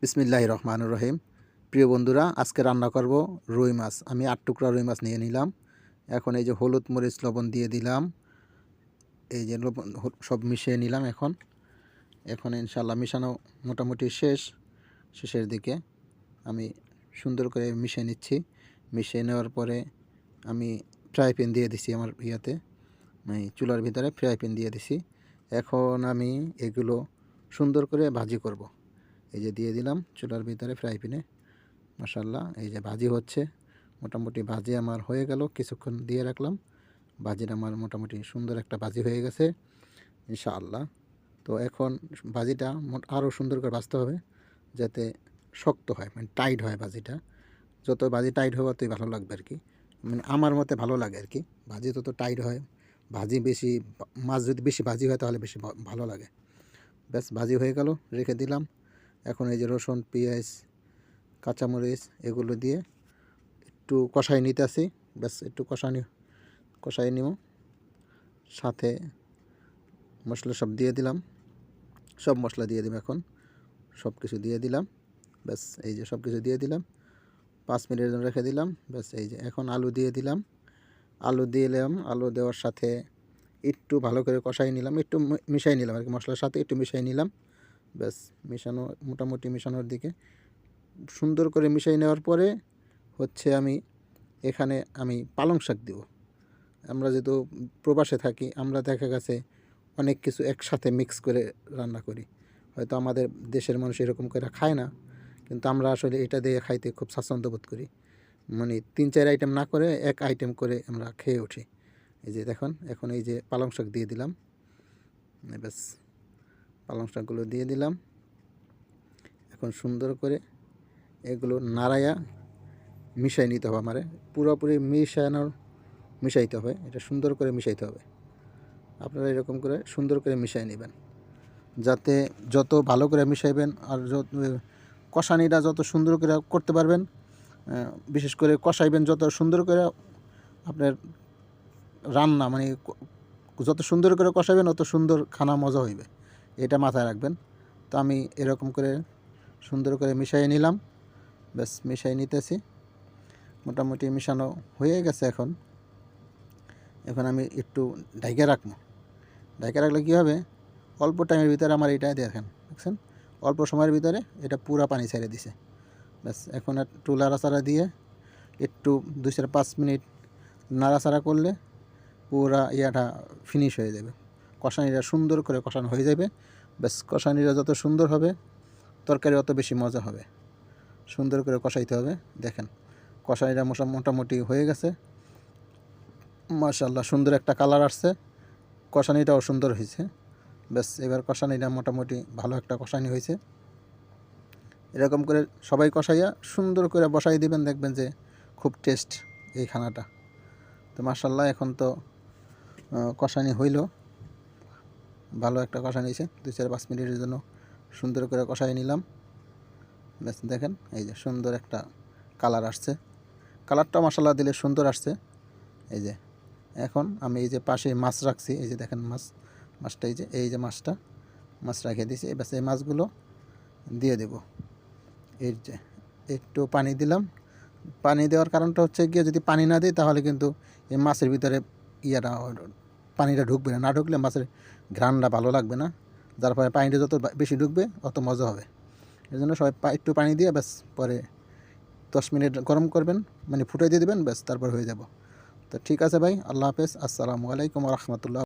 বিসমিল্লাহির রহমানির রহিম। প্রিয় বন্ধুরা, আজকে রান্না করব রুই মাছ। আমি 8 টুকরা রুই মাছ নিয়ে নিলাম। এখন এই যে হলুদ, মরিচ, লবণ দিয়ে দিলাম। এই যে লবণ সব মিশিয়ে নিলাম। এখন ইনশাআল্লাহ মিশানো মোটামুটি শেষের দিকে আমি সুন্দর করে মিশিয়ে নিচ্ছি। মিশিয়ে নেওয়ার পরে আমি ফ্রাই প্যান দিয়ে দিছি আমার চুলার ভিতরে ফ্রাই প্যান দিয়ে দিছি। এখন আমি এগুলো সুন্দর করে ভাজি করব। এই যে দিয়ে দিলাম চুলার ভিতরে ফ্রাই প্যানে। মাশাআল্লাহ, এই যে ভাজি হচ্ছে। মোটামুটি ভাজি আমার হয়ে গেল, কিছুক্ষণ দিয়ে রাখলাম। ভাজিটা আমার মোটামুটি সুন্দর একটা ভাজি হয়ে গেছে ইনশাআল্লাহ। তো এখন ভাজিটা আরও সুন্দর করে ভাজতে হবে, যাতে শক্ত হয়, টাইট হয় ভাজিটা। যত ভাজি টাইট হবে ততই ভালো লাগবে আর কি। আমার মতে ভালো লাগে আর কি। ভাজি তত টাইট হয়, ভাজি বেশি, মাছ যদি বেশি ভাজি হয় তাহলে বেশি ভালো লাগে। ব্যাস, ভাজি হয়ে গেল, রেখে দিলাম। এখন এই যে রসুন, পেঁয়াজ, কাঁচামরিচ এগুলো দিয়ে একটু কষাই নিতেছি। ব্যাস, একটু কষাই নিব। সাথে মশলা সব দিয়ে দিলাম। সব মশলা দিয়ে দেব এখন। সব কিছু দিয়ে দিলাম। ব্যাস, এই যে সব কিছু দিয়ে দিলাম। 5 মিনিটের জন্য রেখে দিলাম। ব্যাস, এই যে এখন আলু দিয়ে দিলাম। আলু দেওয়ার সাথে একটু ভালো করে কষাই নিলাম, একটু মিশাই নিলাম আর কি, মশলার সাথে একটু মিশাই নিলাম। ব্যাস, মোটামুটি মিশানোর দিকে সুন্দর করে মিশাই নেওয়ার পরে হচ্ছে এখানে আমি পালং শাক দিব। আমরা যেহেতু প্রবাসে থাকি, আমরা দেখা গেছে অনেক কিছু একসাথে মিক্স করে রান্না করি। হয়তো আমাদের দেশের মানুষ এরকম করে খায় না, কিন্তু আমরা আসলে এটা দিয়ে খাইতে খুব স্বাচ্ছন্দ্য বোধ করি। 3-4 আইটেম না করে এক আইটেম করে আমরা খেয়ে উঠি। এই যে দেখুন, এখন এই যে পালং শাক দিয়ে দিলাম। ব্যাস, পালং শাকগুলো দিয়ে দিলাম। এখন সুন্দর করে এগুলো নাড়াইয়া মিশাই নিতে হবে। পুরোপুরি মিশাইতে হবে। এটা সুন্দর করে মিশাইতে হবে। আপনারা এরকম করে সুন্দর করে মিশাই নেবেন, যাতে যত ভালো করে মিশাইবেন আর কষানিটা যত সুন্দর করে করতে পারবেন, বিশেষ করে কষাইবেন যত সুন্দর করে, আপনার রান্না যত সুন্দর করে কষাইবেন অত সুন্দর খানা মজা হইবে। এটা মাথায় রাখবেন। তো আমি এরকম করে সুন্দর করে মিশাই নিলাম। ব্যাস, মিশাই নিতেছি। মোটামুটি মিশানো হয়ে গেছে। এখন আমি একটু ঢাইকা রাখবো। ঢাইকা রাখলে কী হবে, অল্প টাইমের ভিতরে আমার এটা দেখেন, অল্প সময়ের ভিতরে এটা পুরা পানি ছেড়ে দিছে। ব্যাস, এখন একটু নাড়াচাড়া দিয়ে একটু 2-5 মিনিট নাড়াচাড়া করলে পুরা ইয়াটা ফিনিশ হয়ে যাবে। কষানিটা সুন্দর করে কষানো হয়ে যাবে। ব্যাস, কষানিটা যত সুন্দর হবে তরকারি অত বেশি মজা হবে। সুন্দর করে কষাইতে হবে। দেখেন, কষানিটা মোটামুটি হয়ে গেছে। মাশাআল্লাহ, সুন্দর একটা কালার আসছে। কষানিটাও সুন্দর হয়েছে। ব্যাস, এবার কষানিটা মোটামুটি ভালো একটা কষানি হয়েছে। এরকম করে সবাই কষাইয়া সুন্দর করে বসাই দিবেন, দেখবেন যে খুব টেস্ট এই খানাটা। তো মাশাআল্লাহ, এখন তো কষানি হইল, ভালো একটা কষানি হয়েছে। 2-5 মিনিটের জন্য সুন্দর করে কষাই নিলাম। ব্যাস, দেখেন এই যে সুন্দর একটা কালার আসছে। কালারটা মাশাআল্লাহ দিলে সুন্দর আসছে। এই যে এখন আমি এই যে পাশে মাছ রাখছি, এই যে দেখেন মাছটা, এই যে মাছ রেখে দিয়েছি। ব্যাস, এই মাছগুলো দিয়ে দেব। এই যে একটু পানি দিলাম। পানি দেওয়ার কারণটা হচ্ছে গিয়ে, যদি পানি না দিই তাহলে কিন্তু এই মাছের ভিতরে পানিটা ঢুকবে না। ঢুকলে মাছের ঘ্রাণটা ভালো লাগবে না। যার ফলে পানিটা যত বেশি ঢুকবে অত মজা হবে। এই জন্য সবাই একটু পানি দিয়ে ব্যাস, পরে 10 মিনিট গরম করবেন, ফুটাই দিয়ে দেবেন। ব্যাস, তারপর হয়ে যাব। তো ঠিক আছে ভাই, আল্লাহ হাফেজ, আসসালামু আলাইকুম ওয়া রাহমাতুল্লাহ।